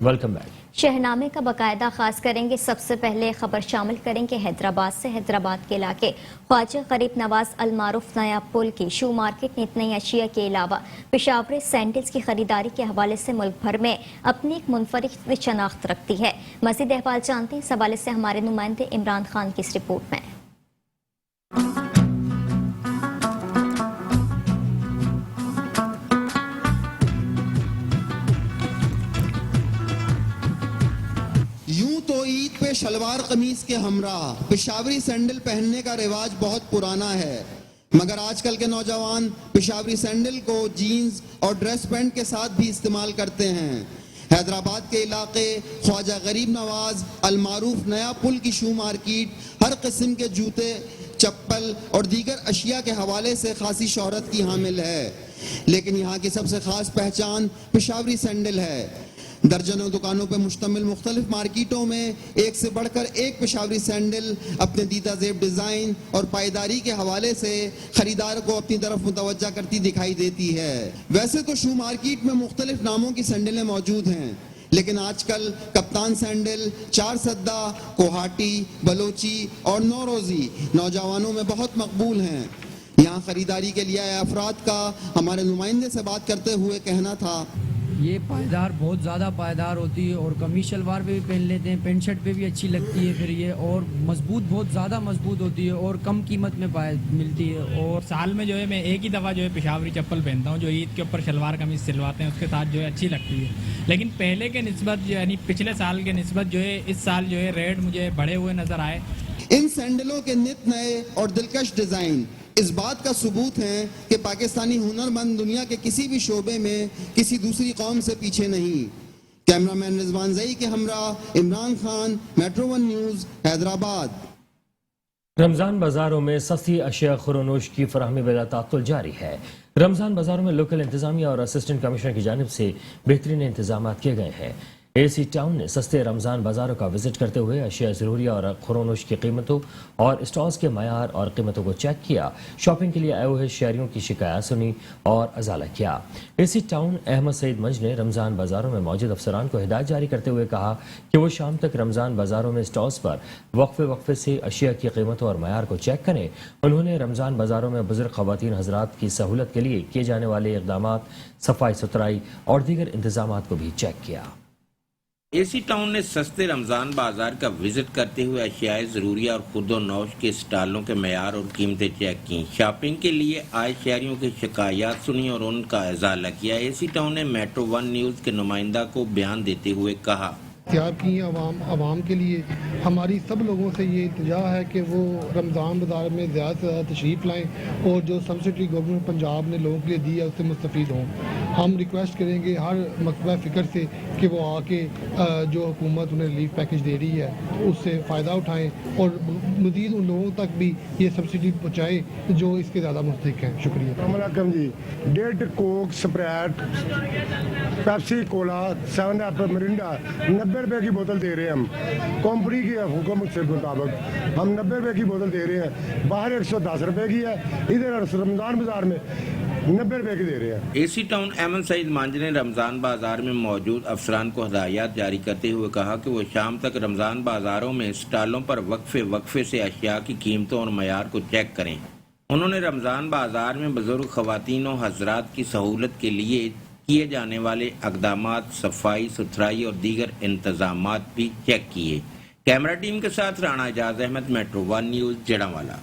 Welcome back. शहनामे का बाकायदा खास करेंगे। सबसे पहले खबर शामिल करेंगे हैदराबाद से। हैदराबाद के इलाके ख्वाजा गरीब नवाज अलमारूफ नया पुल की शू मार्केट ने नई अशिया के अलावा पेशावरी सैंडल्स की खरीदारी के हवाले से मुल्क भर में अपनी एक मुनफरिद शनाख्त रखती है। मज़ीद अहवाल जानते हैं इस हवाले से हमारे नुमाइंदे इमरान खान की इस रिपोर्ट में। यूं तो ईद पे शलवार कमीज के हमरा पेशावरी सैंडल पहनने का रिवाज बहुत पुराना है, मगर आजकल के नौजवान पेशावरी सैंडल को जीन्स और ड्रेस पैंट के साथ भी इस्तेमाल करते हैं। हैदराबाद के इलाके ख्वाजा गरीब नवाज अलमारूफ नया पुल की शू मार्केट हर किस्म के जूते, चप्पल और दीगर अशिया के हवाले से खासी शोहरत की हामिल है, लेकिन यहाँ की सबसे खास पहचान पेशावरी सैंडल है। दर्जनों दुकानों पर मुश्तमिल मुख्तलिफ मार्केटों में एक से बढ़कर एक पेशावरी सैंडल अपने दीदा ज़ेब डिज़ाइन और पायदारी के हवाले से खरीदार को अपनी तरफ मुतवज्जा करती दिखाई देती है। वैसे तो शू मार्केट में मुख्तलिफ नामों की सैंडलें मौजूद हैं, लेकिन आजकल कप्तान सैंडल, चार सद्दा, कोहाटी, बलोची और नौरोज़ी नौजवानों में बहुत मकबूल हैं। यहाँ खरीदारी के लिए आए अफराद का हमारे नुमाइंदे से बात करते हुए कहना था, ये पायदार बहुत ज़्यादा पायदार होती है और कमीज शलवार पे भी पहन लेते हैं, पेंट शर्ट पे भी अच्छी लगती है फिर ये, और मजबूत, बहुत ज़्यादा मजबूत होती है और कम कीमत में मिलती है। और साल में जो है मैं एक ही दफ़ा जो है पेशावरी चप्पल पहनता हूँ, जो ईद के ऊपर शलवार कमीज सिलवाते हैं उसके साथ जो है अच्छी लगती है। लेकिन पहले के निस्बत जो यानी पिछले साल के निस्बत जो है इस साल जो है रेट मुझे बढ़े हुए नज़र आए। इन सैंडलों के नित नए और दिलकश डिज़ाइन इस बात का सबूत है कि पाकिस्तानी हुनरमंद दुनिया के किसी भी शोबे में किसी दूसरी कौम से पीछे नहीं। कैमरामैन रिजवान ज़ई के हमरा Imran Khan, metro one news, Hyderabad. Ramzan बाज़ारों में सस्ती अशिया खुरोनोश की फराहमी बिला ताक़ुल जारी है। रमज़ान बाज़ारों में लोकल इंतज़ामिया और असिस्टेंट कमिश्नर की जानिब से बेहतरीन इंतजाम किए गए हैं। एसी टाउन ने सस्ते रमज़ान बाज़ारों का विजिट करते हुए अशिया ज़रूरिया और खुरोनोश की कीमतों और स्टॉल्स के मयार और कीमतों को चेक किया। शॉपिंग के लिए आए हुए शहरियों की शिकायत सुनी और अजाला किया। एसी टाउन अहमद सईद मंज ने रमज़ान बाज़ारों में मौजूद अफसरान को हिदायत जारी करते हुए कहा कि वो शाम तक रमज़ान बाज़ारों में स्टॉल्स पर वक्फे से अशिया की कीमतों और मयार को चेक करें। उन्होंने रमज़ान बाज़ारों में बुजुर्ग ख़वातीन हज़रात की सहूलत के लिए किए जाने वाले इक़दाम, सफाई सुथराई और दीगर इंतजाम को भी चेक किया। एसी टाउन ने सस्ते रमज़ान बाजार का विजिट करते हुए अशियाए ज़रूरिया और खुदोनौश के स्टॉलों के मयार और कीमतें चेक की। शॉपिंग के लिए आए शहरियों की शिकायत सुनी और उनका अजाला किया। एसी टाउन ने मेट्रो वन न्यूज़ के नुमाइंदा को बयान देते हुए कहा, तैयार की आवाम के लिए हमारी सब लोगों से ये इल्तिजा है कि वो रमज़ान बाज़ार में ज़्यादा से ज़्यादा तशरीफ़ लाएँ और जो सब्सिडी गवर्नमेंट पंजाब ने लोगों के लिए दी है उससे मुस्तफ़ीद हों। हम रिक्वेस्ट करेंगे हर मकतबा फ़िक्र से कि वो आके जो हुकूमत उन्हें रिलीफ पैकेज दे रही है उससे फ़ायदा उठाएँ और मज़ीद उन लोगों तक भी ये सब्सिडी पहुँचाए जो इसके ज़्यादा मुस्तहिक हैं। शुक्रिया जी। डेट, Coke, Sprite, Pepsi, cola, 7 up, Mirinda 90 रुपए की बोतल दे रहे हैं हम। कंपनी की हुकूमत के मुताबिक हम 90 रुपए की बोतल दे रहे हैं। बाहर 110 रुपए की है, इधर रमज़ान बाजार में 90 रुपए की दे रहे हैं। एसी टाउन अहमद सईद मंज ने रमज़ान बाजार में मौजूद अफसरान को हिदायत जारी करते हुए कहा कि वो शाम तक रमज़ान बाजारों में स्टॉलों पर वक्फे से अशिया की कीमतों और मयार को चेक करें। उन्होंने रमज़ान बाजार में बुजुर्ग ख़वातीन और हज़रात की सहूलत के लिए किए जाने वाले इक़दामात, सफाई सुथराई और दीगर इंतजामात भी चेक किए। कैमरा टीम के साथ Rana Ejaz Ahmed, metro one news, Jaranwala.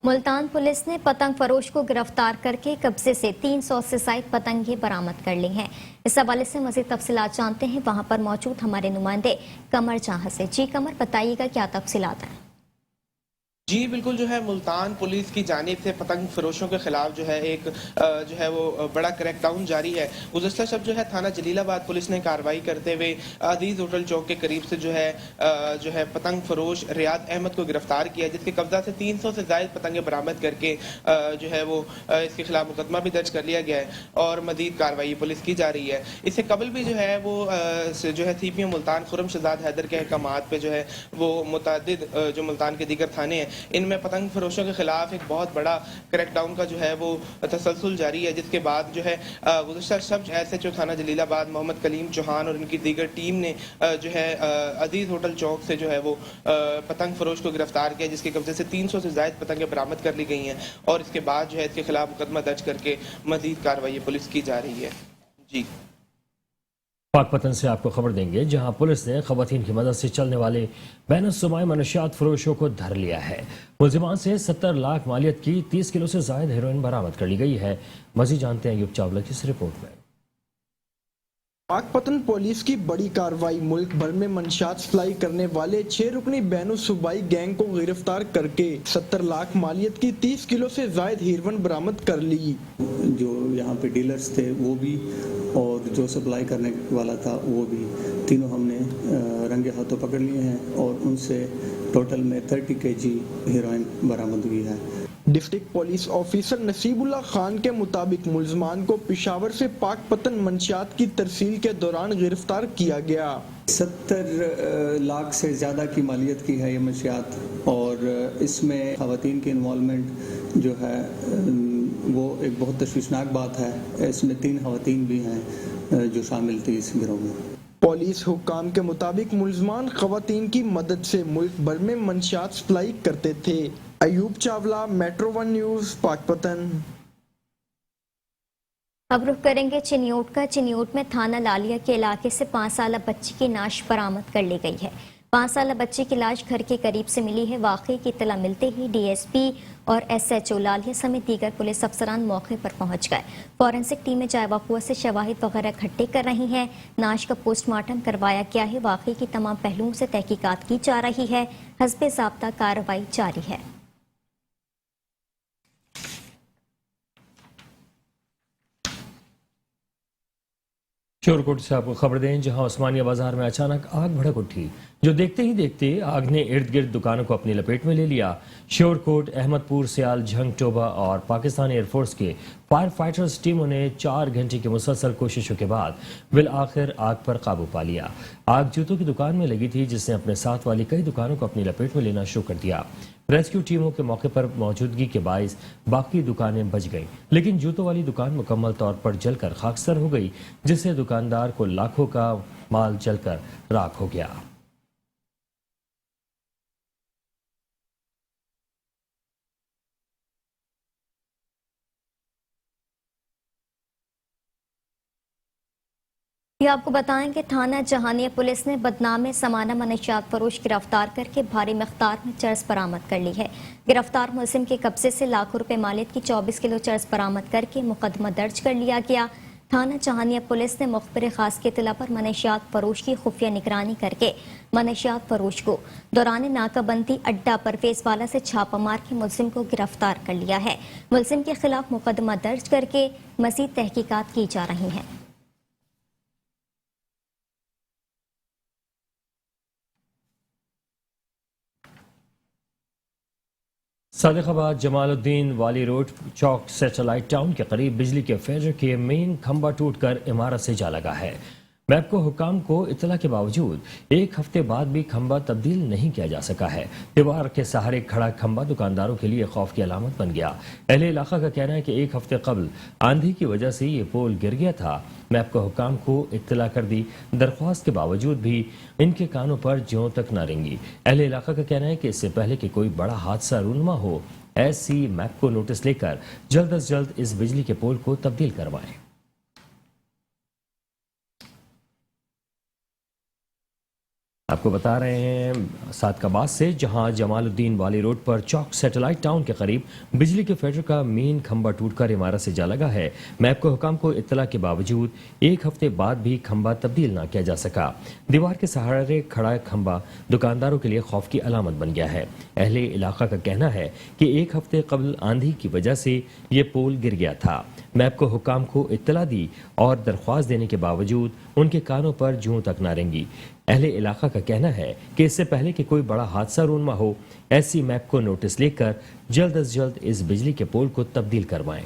Multan police ने पतंग फरोश को गिरफ्तार करके कब्जे से 300 से ज़ायद पतंगे बरामद कर ली हैं। इस हवाले से मज़ीद तफसीलात जानते हैं वहां पर मौजूद हमारे नुमाइंदे कमर जहां से। जी कमर, बताइएगा क्या तफसीलात हैं? जी बिल्कुल, जो है मुल्तान पुलिस की जानिब से पतंग फरोशों के खिलाफ जो है एक जो है वो बड़ा क्रैकडाउन जारी है। गुज़श्ता शब जो है थाना जलीलाबाद पुलिस ने कार्रवाई करते हुए अजीज होटल चौक के करीब से जो है पतंग फरोश रियाद अहमद को गिरफ्तार किया, जिसके कब्जा से 300 से ज़ायद पतंगे बरामद करके जो है वो इसके खिलाफ मुकदमा भी दर्ज कर लिया गया है और मजीद कार्रवाई पुलिस की जा रही है। इससे कबल भी जो है वो जो है सीपीओ मुल्तान खुर्रम शहजाद हैदर के अहकामात पे जो है वो मुतअद्दिद जो मुल्तान के दीगर थाने हैं ان میں پتنگ فروشوں کے خلاف ایک بہت بڑا کریک ڈاؤن کا جو ہے وہ تسلسل جاری ہے، جس کے بعد جو ہے گزشتہ شب ایس ایچ او تھانہ جلیل آباد محمد کلیم چوہان اور ان کی دیگر ٹیم نے جو ہے عزیز ہوٹل چوک سے جو ہے وہ پتنگ فروش کو گرفتار کیا، جس کے قبضے سے 300 سے زائد پتنگیں برآمد کر لی گئی ہیں اور اس کے بعد جو ہے اس کے خلاف مقدمہ درج کر کے مزید کارروائی پولیس کی جا رہی ہے۔ جی پاک پتن سے آپ کو خبر دیں گے، جہاں پولیس نے خواتین کی مدد سے چلنے والے بین الصوبائی منشیات فروشوں کو دھر لیا ہے۔ ملزمان سے 70 لاکھ مالیت کی 30 کلو سے زائد ہیروئن برآمد کر لی گئی ہے۔ مزید جانتے ہیں ایوب چاولہ کی اس رپورٹ میں۔ پاک پتن پولیس کی بڑی کارروائی، ملک بھر میں منشیات سپلائی کرنے والے 6 رکنی بین الصوبائی گینگ کو گرفتار کر کے 70 لاکھ مالیت کی 30 کلو سے زائد ہیروئن برآمد کر لی۔ جو یہاں پہ ڈیلرز تھے وہ بھی اور جو سپلائی کرنے والا تھا وہ بھی، تینوں ہم نے رنگے ہاتھوں پکڑ لیے ہیں اور ان سے ٹوٹل میں 30 kg ہیروئن برآمد ہوئی ہے۔ ڈسٹرکٹ پولیس آفیسر نصیب اللہ خان کے مطابق ملزمان کو پشاور سے پاک پتن منشیات کی ترسیل کے دوران گرفتار کیا گیا۔ 70 لاکھ سے زیادہ کی مالیت کی ہے یہ منشیات، اور اس میں خواتین کی انوالومنٹ جو ہے وہ ایک بہت تشویشناک بات ہے۔ اس میں 3 خواتین بھی ہیں جو شامل تھی اس گروہ میں۔ پولیس حکام کے مطابق ملزمان خواتین کی مدد سے ملک بھر میں منشیات سپلائی کرتے تھے۔ ایوب چاولہ، میٹرو 1 نیوز، پاک پتن۔ اب رخ کریں گے چنیوٹ کا۔ چنیوٹ میں تھانہ لالیہ کے علاقے سے 5 سالہ بچی کی نعش برآمد کر لی گئی ہے۔ 5 سالہ بچی کی لاش گھر کے قریب سے ملی ہے۔ واقعے کی اطلاع ملتے ہی ڈی ایس پی اور ایس ایچ او لالیہ سمیت دیگر پولیس افسران موقع پر پہنچ گئے۔ فورینسک ٹیمیں جائے وقوع سے شواہد وغیرہ اکٹھے کر رہی ہیں۔ نعش کا پوسٹ مارٹم کروایا گیا ہے۔ واقعے کی تمام پہلوؤں سے تحقیقات کی جا رہی ہے۔ حسب ضابطہ کارروائی جاری ہے۔ شورکوٹ سے آپ کو خبر دیں، جہاں عثمانیہ بازار میں اچانک آگ بھڑک اٹھی، جو دیکھتے ہی دیکھتے آگ نے ارد گرد دکانوں کو اپنی لپیٹ میں لے لیا۔ شورکوٹ، احمد پور، سیال، جھنگ ٹوبہ اور پاکستان ایئر فورس کے فائر فائٹرز ٹیموں نے 4 گھنٹے کی مسلسل کوششوں کے بعد بالآخر آگ پر قابو پا لیا۔ آگ جوتوں کی دکان میں لگی تھی، جس نے اپنے ساتھ والی کئی دکانوں کو اپنی لپیٹ میں لینا شروع کر دیا۔ ریسکیو ٹیموں کے موقع پر موجودگی کے باعث باقی دکانیں بچ گئیں، لیکن جوتوں والی دکان مکمل طور پر جل کر خاکستر ہو گئی، جس سے دکاندار کو لاکھوں کا مال جل کر راکھ ہو گیا۔ یہ آپ کو بتائیں کہ تھانہ جہانیہ پولیس نے بدنام سمانہ منشیات فروش گرفتار کر کے بھاری مقدار میں چرس برآمد کر لی ہے۔ گرفتار ملزم کے قبضے سے لاکھوں روپے مالیت کی 24 کلو چرس برآمد کر کے مقدمہ درج کر لیا گیا۔ تھانہ جہانیہ پولیس نے مخبر خاص کی اطلاع پر منشیات فروش کی خفیہ نگرانی کر کے منشیات فروش کو دوران ناکہ بندی اڈہ پرویز والا سے چھاپہ مار کے ملزم کو گرفتار کر لیا ہے۔ ملزم کے خلاف مقدمہ درج کر کے مزید تحقیقات کی جا رہی ہیں۔ صادق آباد جمال الدین والی روڈ چوک سیٹلائٹ ٹاؤن کے قریب بجلی کے فیڈر کے مین کھمبا ٹوٹ کر عمارت سے جا لگا ہے۔ میپکو حکام کو اطلاع کے باوجود 1 ہفتے بعد بھی کھمبا تبدیل نہیں کیا جا سکا ہے۔ دیوار کے سہارے کھڑا کھمبا دکانداروں کے لیے خوف کی علامت بن گیا۔ اہل علاقہ کا کہنا ہے کہ 1 ہفتے قبل آندھی کی وجہ سے یہ پول گر گیا تھا۔ میپکو حکام کو اطلاع کر دی، درخواست کے باوجود بھی ان کے کانوں پر جوں تک نہ رنگی۔ اہل علاقہ کا کہنا ہے کہ اس سے پہلے کہ کوئی بڑا حادثہ رونما ہو، ایس سی میپکو نوٹس لے کر جلد از جلد اس بجلی کے پول کو تبدیل کروائیں۔ آپ کو بتا رہے ہیں صادق آباد سے، جہاں جمال الدین والی روڈ پر چوک سیٹلائٹ ٹاؤن کے قریب بجلی کے فیڈر کا مین کھمبا ٹوٹ کر عمارت سے جا لگا ہے۔ میپکو حکام کو اطلاع کے باوجود 1 ہفتے بعد بھی کھمبا تبدیل نہ کیا جا سکا۔ دیوار کے سہارے کھڑا کھمبا دکانداروں کے لیے خوف کی علامت بن گیا ہے۔ اہل علاقہ کا کہنا ہے کہ 1 ہفتے قبل آندھی کی وجہ سے یہ پول گر گیا تھا۔ میپکو حکام کو اطلاع دی اور درخواست دینے کے باوجود ان کے کانوں پر جوں تک نہ رنگی۔ اہل علاقہ کا کہنا ہے کہ اس سے پہلے کہ کوئی بڑا حادثہ رونما ہو، ایس سی میپکو نوٹس لے کر جلد از جلد اس بجلی کے پول کو تبدیل کروائیں۔